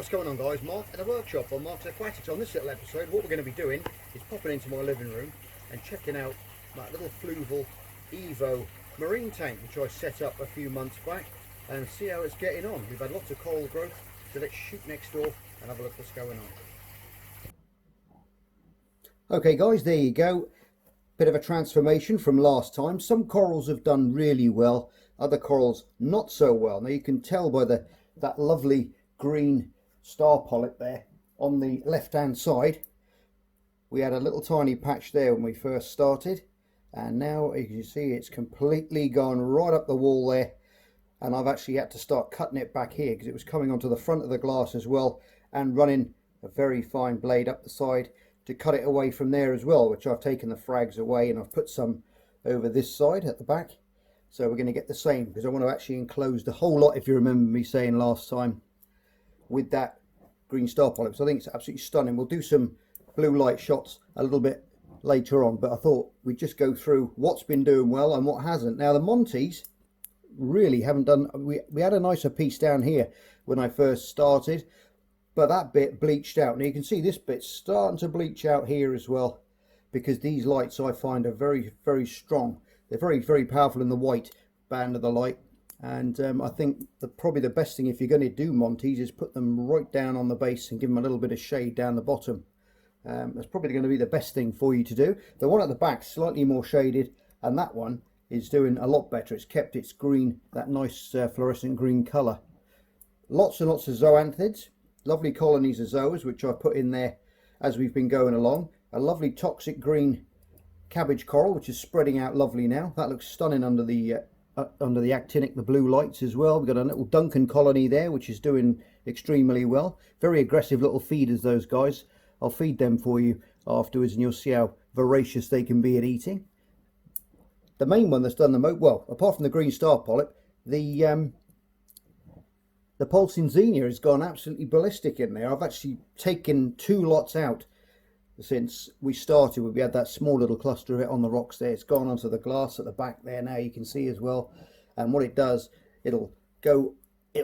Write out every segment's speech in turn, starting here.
What's going on, guys? Mark at the workshop on Mark's Aquatics. On this little episode, what we're going to be doing is popping into my living room and checking out my little Fluval Evo marine tank, which I set up a few months back, and see how it's getting on. We've had lots of coral growth, so let's shoot next door and have a look what's going on. Okay guys, there you go. Bit of a transformation from last time. Some corals have done really well, other corals not so well. Now you can tell by that lovely green star polyp there on the left hand side. We had a little tiny patch there when we first started, and now as you see it's completely gone right up the wall there, and I've actually had to start cutting it back here because it was coming onto the front of the glass as well, and running a very fine blade up the side to cut it away from there as well, which I've taken the frags away and I've put some over this side at the back. So we're going to get the same because I want to actually enclose the whole lot, if you remember me saying last time, with that green star polyp. So I think it's absolutely stunning. We'll do some blue light shots a little bit later on, but I thought we'd just go through what's been doing well and what hasn't. Now the Monties really haven't done, we had a nicer piece down here when I first started, but that bit bleached out. Now you can see this bit's starting to bleach out here as well, because these lights I find are very, very strong. They're very, very powerful in the white band of the light. And I think probably the best thing if you're going to do Monties is put them right down on the base and give them a little bit of shade down the bottom. That's probably going to be the best thing for you to do. The one at the back slightly more shaded, and that one is doing a lot better. It's kept its green, that nice fluorescent green colour. Lots and lots of zoanthids, lovely colonies of zoas which I put in there as we've been going along. A lovely toxic green cabbage coral which is spreading out lovely now. That looks stunning under the actinic, the blue lights as well. We've got a little Duncan colony there which is doing extremely well. Very aggressive little feeders, those guys. I'll feed them for you afterwards and you'll see how voracious they can be at eating. The main one that's done the most well, apart from the green star polyp, the pulsing xenia has gone absolutely ballistic in there. I've actually taken 2 lots out since we started. We had that small little cluster of it on the rocks there. It's gone onto the glass at the back there now, you can see as well. And what it does, it'll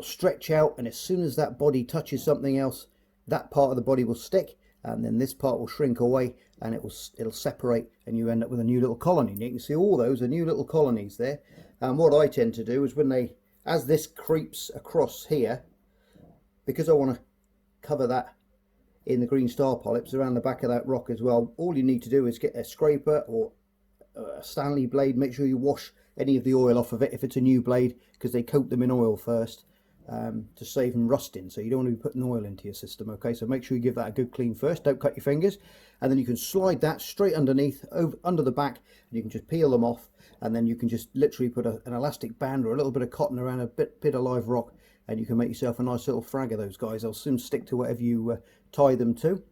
stretch out, and as soon as that body touches something else, that part of the body will stick, and then this part will shrink away and it'll separate, and you end up with a new little colony. And you can see all those are new little colonies there. And what I tend to do is as this creeps across here, because I want to cover that in the green star polyps around the back of that rock as well, all you need to do is get a scraper or a Stanley blade. Make sure you wash any of the oil off of it if it's a new blade, because they coat them in oil first to save them rusting. So you don't want to be putting oil into your system. Okay, so make sure you give that a good clean first. Don't cut your fingers, and then you can slide that straight underneath, under the back, and you can just peel them off, and then you can just literally put an elastic band or a little bit of cotton around a bit of live rock, and you can make yourself a nice little frag of those guys. They'll soon stick to whatever you tie them to.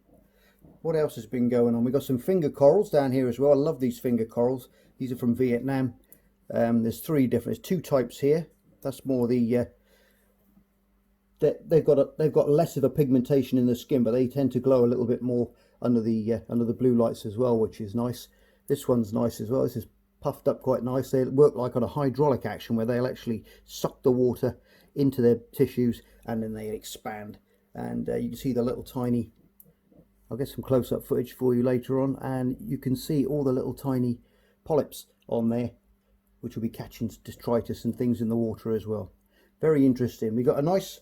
What else has been going on? We've got some finger corals down here as well. I love these finger corals. These are from Vietnam. There's 2 types here. That's more the they've got less of a pigmentation in the skin, but they tend to glow a little bit more under the blue lights as well, which is nice. This one's nice as well. This is puffed up quite nice. They work like on a hydraulic action where they'll actually suck the water into their tissues and then they expand. And you can see the little tiny, I'll get some close-up footage for you later on, and you can see all the little tiny polyps on there which will be catching detritus and things in the water as well. Very interesting. We've got a nice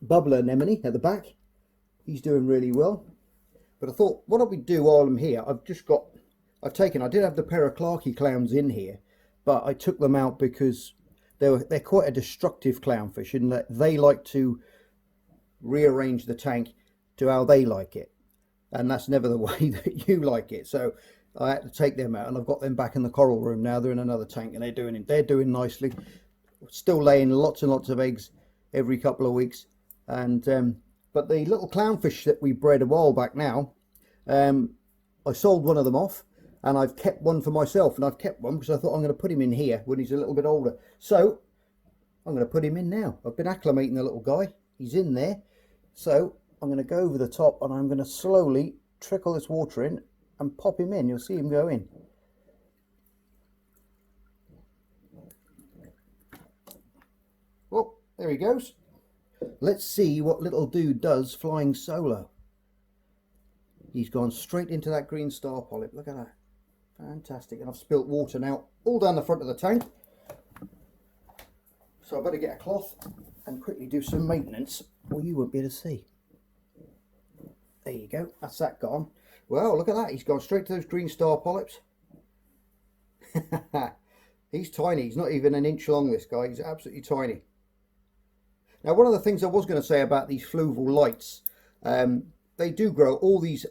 bubbler anemone at the back. He's doing really well. But I thought, what do we do while I'm here? I did have the Periclarchi clowns in here, but I took them out because they're quite a destructive clownfish, in that they like to rearrange the tank to how they like it, and that's never the way that you like it. So I had to take them out, and I've got them back in the coral room now. They're in another tank, and they're doing nicely. Still laying lots and lots of eggs every couple of weeks. And but the little clownfish that we bred a while back now, I sold one of them off, and I've kept one for myself. And I've kept one because I thought I'm going to put him in here when he's a little bit older. So I'm going to put him in now. I've been acclimating the little guy. He's in there. So I'm going to go over the top, and I'm going to slowly trickle this water in and pop him in. You'll see him go in. Oh, there he goes. Let's see what little dude does flying solo. He's gone straight into that green star polyp. Look at that. Fantastic. And I've spilt water now all down the front of the tank. So I better get a cloth and quickly do some maintenance, or you won't be able to see. There you go. That's that gone. Well, look at that. He's gone straight to those green star polyps. He's tiny. He's not even an inch long, this guy. He's absolutely tiny. Now, one of the things I was going to say about these fluval lights, they do grow all these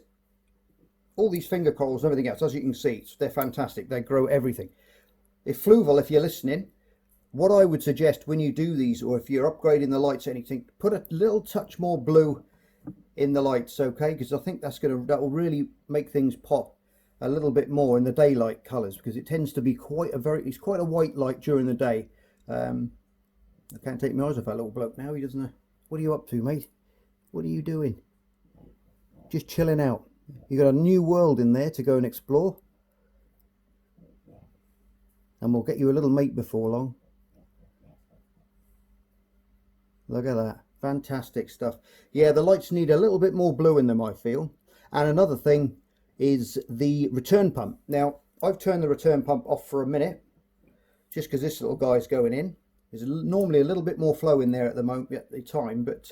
finger corals and everything else. As you can see, they're fantastic. They grow everything. If Fluval, if you're listening, what I would suggest when you do these, or if you're upgrading the lights or anything, put a little touch more blue in the lights, okay? Because I think that will really make things pop a little bit more in the daylight colours, because it tends to be it's quite a white light during the day. I can't take my eyes off that little bloke now. He doesn't know. What are you up to, mate? What are you doing? Just chilling out. You got a new world in there to go and explore, and we'll get you a little mate before long. Look at that. Fantastic stuff. Yeah, the lights need a little bit more blue in them, I feel. And another thing is the return pump. Now, I've turned the return pump off for a minute, just because this little guy's going in. There's normally a little bit more flow in there at the time, but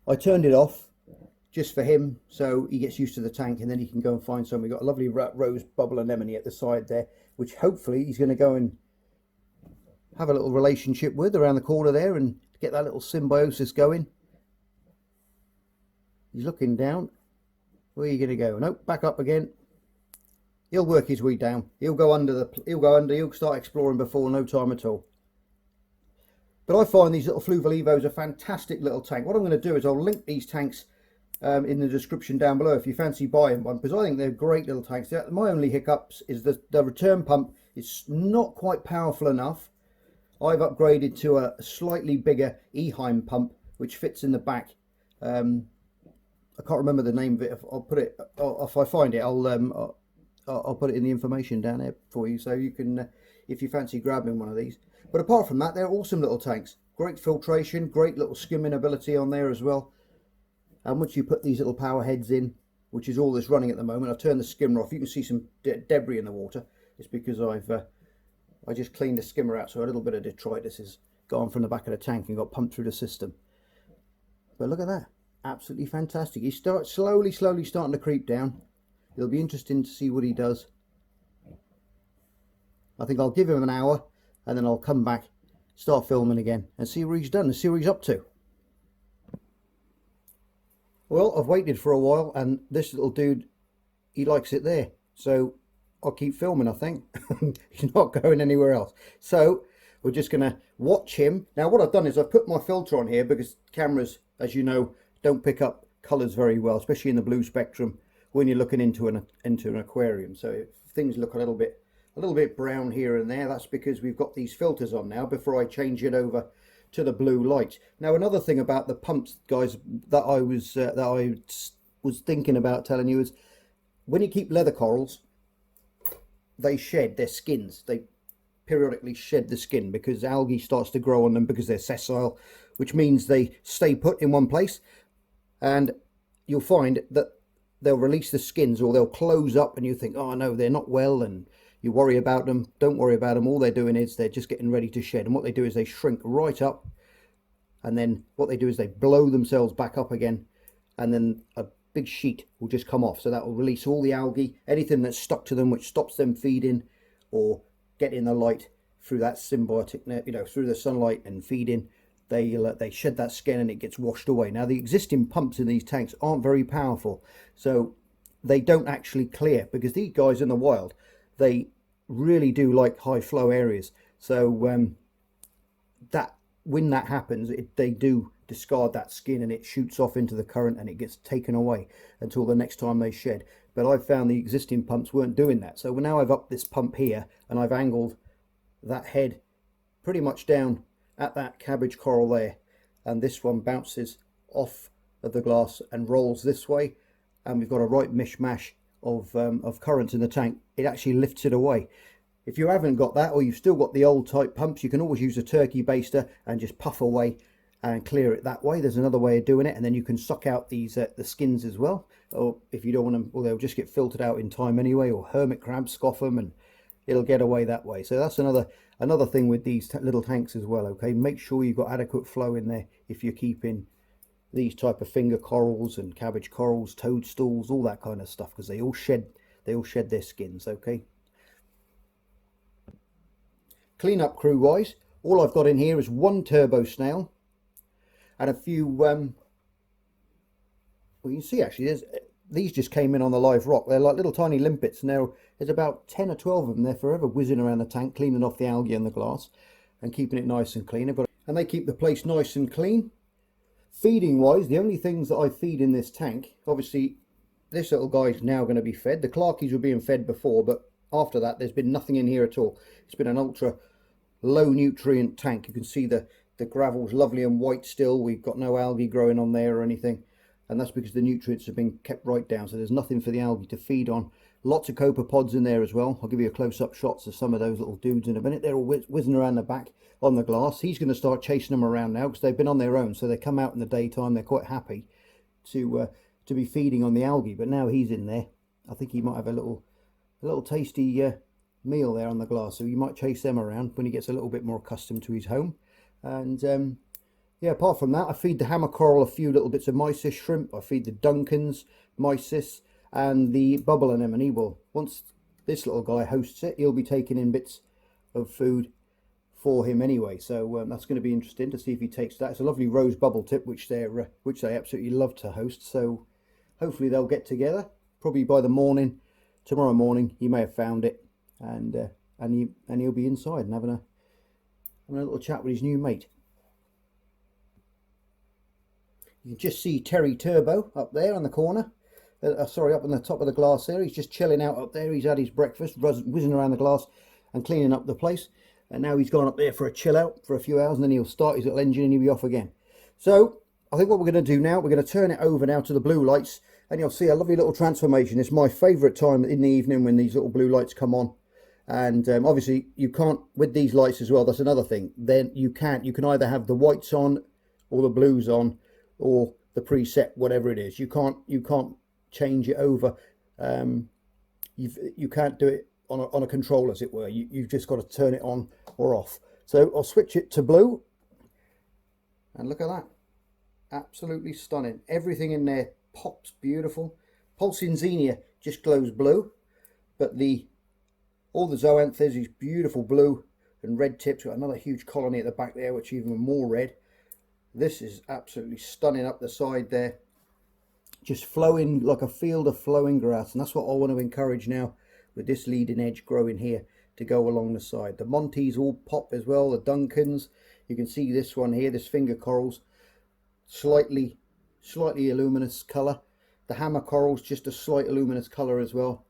I turned it off just for him, so he gets used to the tank, and then he can go and find some. We've got a lovely rose bubble anemone at the side there, which hopefully he's going to go and have a little relationship with around the corner there and get that little symbiosis going. He's looking down. Where are you going to go? Nope, back up again. He'll work his way down. He'll go under. He'll start exploring before no time at all. But I find these little Fluval Evos a fantastic little tank. What I'm going to do is I'll link these tanks in the description down below if you fancy buying one, because I think they're great little tanks. My only hiccups is the return pump is not quite powerful enough. I've upgraded to a slightly bigger Eheim pump, which fits in the back. I can't remember the name of it. If I find it, I'll put it in the information down there for you, so you can, if you fancy grabbing one of these. But apart from that, they're awesome little tanks. Great filtration, great little skimming ability on there as well. And once you put these little power heads in, which is all that's running at the moment, I've turned the skimmer off. You can see some debris in the water. It's because I just cleaned the skimmer out, so a little bit of detritus has gone from the back of the tank and got pumped through the system. But look at that. Absolutely fantastic. He starts slowly starting to creep down. It'll be interesting to see what he does. I think I'll give him an hour, and then I'll come back, start filming again, and see what he's done, and see what he's up to. Well, I've waited for a while, and this little dude, he likes it there. So I'll keep filming, I think. He's not going anywhere else. So we're just going to watch him. Now, what I've done is I've put my filter on here, because cameras, as you know, don't pick up colours very well, especially in the blue spectrum, when you're looking into an aquarium. So if things look a little bit brown here and there, that's because we've got these filters on now before I change it over to the blue light. Now, another thing about the pumps, guys, that I was thinking about telling you is, when you keep leather corals, they shed their skins. They periodically shed the skin because algae starts to grow on them, because they're sessile, which means they stay put in one place, and you'll find that they'll release the skins, or they'll close up, and you think, oh no, they're not well, and you worry about them. Don't worry about them. All they're doing is they're just getting ready to shed, and what they do is they shrink right up, and then what they do is they blow themselves back up again, and then a big sheet will just come off. So that will release all the algae, anything that's stuck to them, which stops them feeding or getting the light through that symbiotic net, through the sunlight and feeding. They shed that skin and it gets washed away. Now, the existing pumps in these tanks aren't very powerful, so they don't actually clear, because these guys in the wild, they really do like high flow areas. So when that happens, they do discard that skin, and it shoots off into the current, and it gets taken away until the next time they shed. But I've found the existing pumps weren't doing that. So now I've upped this pump here, and I've angled that head pretty much down at that cabbage coral there, and this one bounces off of the glass and rolls this way, and we've got a right mishmash of current in the tank. It actually lifts it away. If you haven't got that, or you've still got the old type pumps, you can always use a turkey baster and just puff away and clear it that way. There's another way of doing it, and then you can suck out these the skins as well. Or if you don't want them, well, they'll just get filtered out in time anyway. Or hermit crabs, scoff them, and it'll get away that way. So that's another thing with these little tanks as well. Okay, make sure you've got adequate flow in there if you're keeping these type of finger corals and cabbage corals, toadstools, all that kind of stuff, because they all shed their skins. Okay. Cleanup crew wise, all I've got in here is one turbo snail and a few well, you can see actually these just came in on the live rock. They're like little tiny limpets, and there's about 10 or 12 of them. They're forever whizzing around the tank, cleaning off the algae and the glass and keeping it nice and clean. And they keep the place nice and clean. Feeding wise, the only things that I feed in this tank, obviously this little guy's now going to be fed. The Clarkies were being fed before, but after that there's been nothing in here at all. It's been an ultra low nutrient tank. You can see the gravel's lovely and white still. We've got no algae growing on there or anything, and that's because the nutrients have been kept right down, so there's nothing for the algae to feed on. Lots of copepods in there as well. I'll give you a close-up shots of some of those little dudes in a minute. They're all whizzing around the back on the glass. He's going to start chasing them around now because they've been on their own, so they come out in the daytime. They're quite happy to be feeding on the algae, but now he's in there. I think he might have a little tasty meal there on the glass, so you might chase them around when he gets a little bit more accustomed to his home. And yeah, apart from that, I feed the hammer coral a few little bits of mysis shrimp. I feed the Duncans mysis and the bubble anemone. Well, once this little guy hosts it, he'll be taking in bits of food for him anyway, so that's going to be interesting to see if he takes that. It's a lovely rose bubble tip which they absolutely love to host, so hopefully they'll get together probably by the morning. Tomorrow morning he may have found it, and he'll be inside and having a little chat with his new mate. You can just see Terry Turbo up there on the corner, sorry, up on the top of the glass there. He's just chilling out up there. He's had his breakfast, whizzing around the glass and cleaning up the place, and now he's gone up there for a chill out for a few hours, and then he'll start his little engine and he'll be off again. So I think what we're going to do now, we're going to turn it over now to the blue lights, and you'll see a lovely little transformation. It's my favourite time in the evening when these little blue lights come on. And obviously you can't, with these lights as well, that's another thing, then you can either have the whites on or the blues on, or the preset, whatever it is. You can't change it over. You can't do it on a control, as it were. You've just got to turn it on or off. So I'll switch it to blue, and look at that, absolutely stunning. Everything in there pops beautiful. Pulsing Xenia just glows blue, but all the zoanthus is beautiful blue and red tips. Got another huge colony at the back there, which is even more red. This is absolutely stunning up the side there, just flowing like a field of flowing grass, and that's what I want to encourage now with this leading edge growing here to go along the side. The Monties all pop as well, the Duncans. You can see this one here, this finger corals, slightly luminous colour. The hammer corals just a slight luminous colour as well,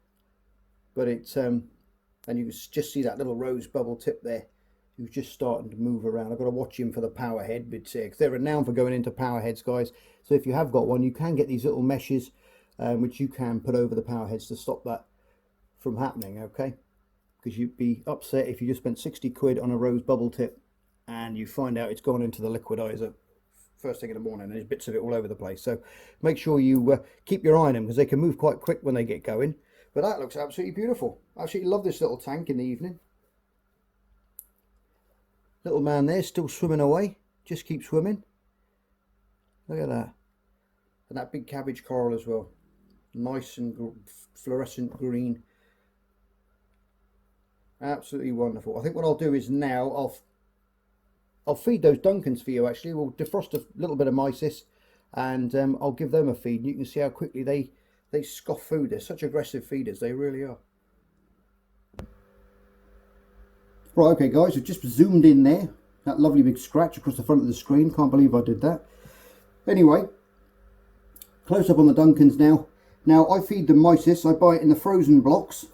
but it's and you can just see that little rose bubble tip there who's just starting to move around. I've got to watch him for the power head, but they're renowned for going into power heads, guys. So if you have got one, you can get these little meshes which you can put over the power heads to stop that from happening, okay? Because you'd be upset if you just spent 60 quid on a rose bubble tip and you find out it's gone into the liquidizer first thing in the morning and there's bits of it all over the place. So make sure you keep your eye on them, because they can move quite quick when they get going. But that looks absolutely beautiful. I absolutely love this little tank in the evening. Little man there still swimming away, just keep swimming. Look at that. And that big cabbage coral as well, nice and fluorescent green. Absolutely wonderful. I think what I'll do is now I'll feed those Duncans for you. Actually, we'll defrost a little bit of mysis, and I'll give them a feed. You can see how quickly they scoff food. They're such aggressive feeders, they really are. Right, okay guys, I've just zoomed in there. That lovely big scratch across the front of the screen. Can't believe I did that. Anyway, close up on the Duncans now. Now I feed them mysis. I buy it in the frozen blocks,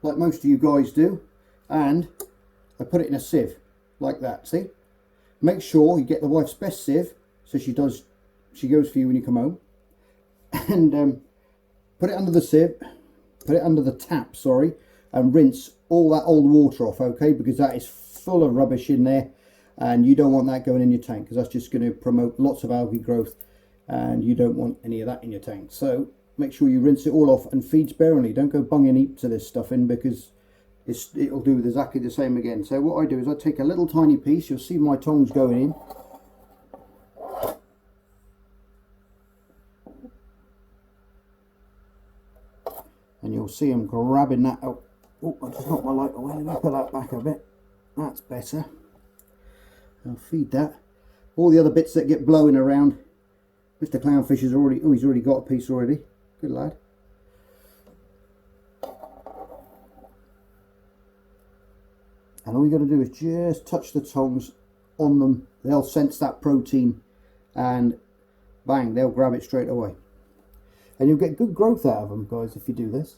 like most of you guys do, and I put it in a sieve like that. See, make sure you get the wife's best sieve, so she goes for you when you come home, and put it under the sieve, put it under the tap, sorry, and rinse all that old water off, okay, because that is full of rubbish in there, and you don't want that going in your tank, because that's just going to promote lots of algae growth, and you don't want any of that in your tank. So make sure you rinse it all off and feed sparingly. Don't go bunging heaps of this stuff in, because it'll do exactly the same again. So what I do is I take a little tiny piece. You'll see my tongs going in. And you'll see them grabbing that out. Oh, I just knocked my light away. Let me put that back a bit. That's better. I'll feed that. All the other bits that get blowing around. Mr. Clownfish has already, oh, he's already got a piece already. Good lad. And all you got to do is just touch the tongs on them. They'll sense that protein and bang, they'll grab it straight away. And you'll get good growth out of them, guys, if you do this.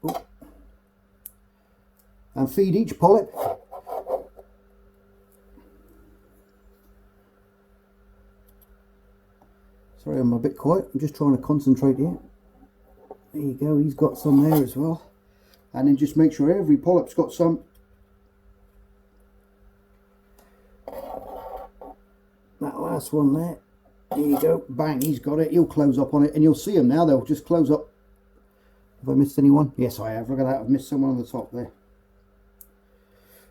Ooh. And feed each polyp. Sorry, I'm a bit quiet. I'm just trying to concentrate here. There you go, he's got some there as well. And then just make sure every polyp's got some. That last one there. There you go, bang, he's got it. He'll close up on it, and you'll see them now. They'll just close up. Have I missed anyone? Yes, I have. Look at that, I've missed someone on the top there.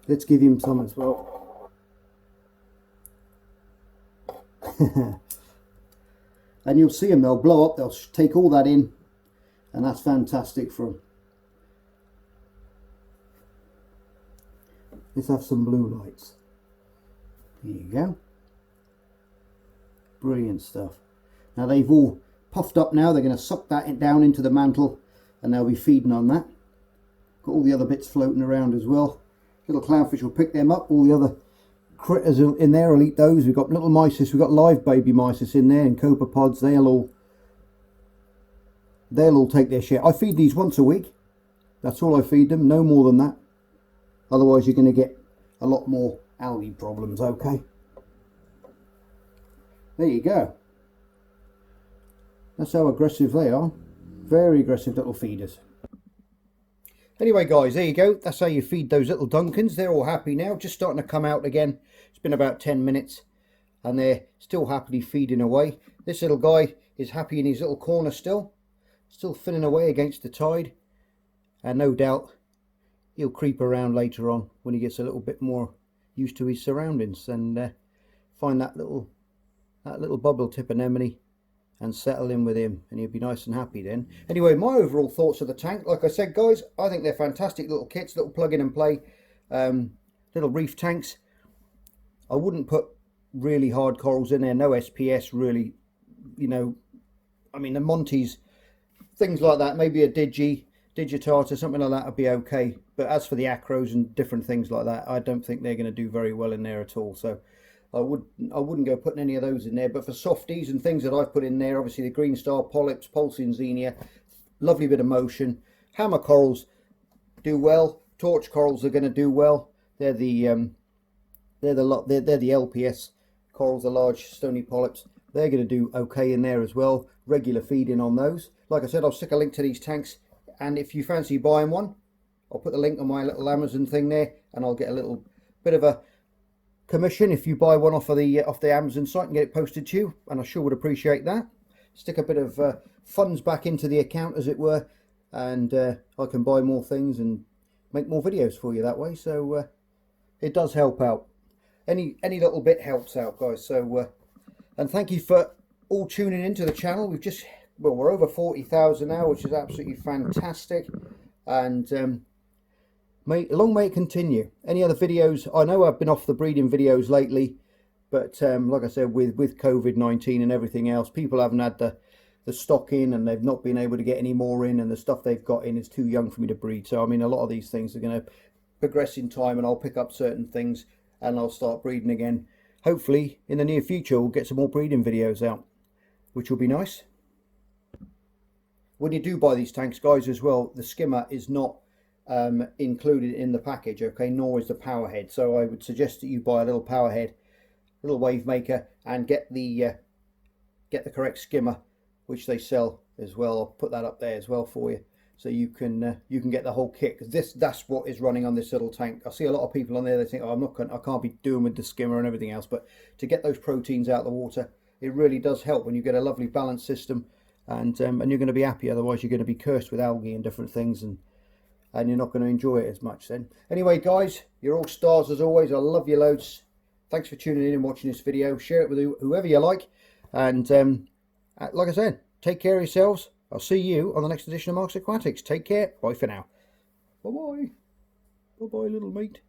Let's give him some as well. And you'll see them, they'll blow up, they'll take all that in, and that's fantastic for them. Let's have some blue lights. There you go. Brilliant stuff. Now they've all puffed up now. They're going to suck that down into the mantle, and they'll be feeding on that. Got all the other bits floating around as well. Little clownfish will pick them up. All the other critters in there will eat those. We've got little mysis. We've got live baby mysis in there and copepods. They'll all take their share. I feed these once a week. That's all I feed them. No more than that. Otherwise you're going to get a lot more algae problems, okay? There you go. That's how aggressive they are. Very aggressive little feeders. Anyway guys, there you go. That's how you feed those little Duncans. They're all happy now, just starting to come out again. It's been about 10 minutes and they're still happily feeding away. This little guy is happy in his little corner still finning away against the tide, and no doubt he'll creep around later on when he gets a little bit more used to his surroundings, and find that little bubble tip anemone and settle in with him, and he'll be nice and happy then. Anyway, my overall thoughts of the tank, like I said guys, I think they're fantastic little kits, little plug in and play little reef tanks. I wouldn't put really hard corals in there, no SPS really, you know. I mean the Monties, things like that, maybe a Digitata, something like that would be okay. But as for the acros and different things like that, I don't think they're going to do very well in there at all. So I wouldn't go putting any of those in there. But for softies and things that I've put in there, obviously the green star polyps, pulsing xenia, lovely bit of motion. Hammer corals do well. Torch corals are going to do well. They're the LPS corals, the large stony polyps. They're going to do okay in there as well. Regular feeding on those. Like I said, I'll stick a link to these tanks, and if you fancy buying one, I'll put the link on my little Amazon thing there, and I'll get a little bit of a commission if you buy one off the Amazon site and get it posted to you, and I sure would appreciate that. Stick a bit of funds back into the account, as it were, and I can buy more things and make more videos for you that way. So it does help out. Any little bit helps out, guys. So and thank you for all tuning into the channel. We're over 40,000 now, which is absolutely fantastic, and long may it continue. Any other videos? I know I've been off the breeding videos lately, but like I said, with COVID-19 and everything else, people haven't had the stock in, and they've not been able to get any more in, and the stuff they've got in is too young for me to breed. So I mean, a lot of these things are going to progress in time, and I'll pick up certain things and I'll start breeding again. Hopefully in the near future we'll get some more breeding videos out, which will be nice. When you do buy these tanks, guys, as well, the skimmer is not included in the package, okay, nor is the power head. So I would suggest that you buy a little power head, little wave maker, and get the correct skimmer, which they sell as well. I'll put that up there as well for you. so you can get the whole kit, because that's what is running on this little tank. I see a lot of people on there, they think, oh, I can't be doing with the skimmer and everything else, but to get those proteins out of the water, it really does help when you get a lovely balanced system, and you're going to be happy. Otherwise you're going to be cursed with algae and different things, and you're not going to enjoy it as much then. Anyway guys, you're all stars as always. I love you loads. Thanks for tuning in and watching this video. Share it with whoever you like, and like I said, take care of yourselves. I'll see you on the next edition of Mark's Aquatics. Take care. Bye for now. Bye bye. Bye bye, little mate.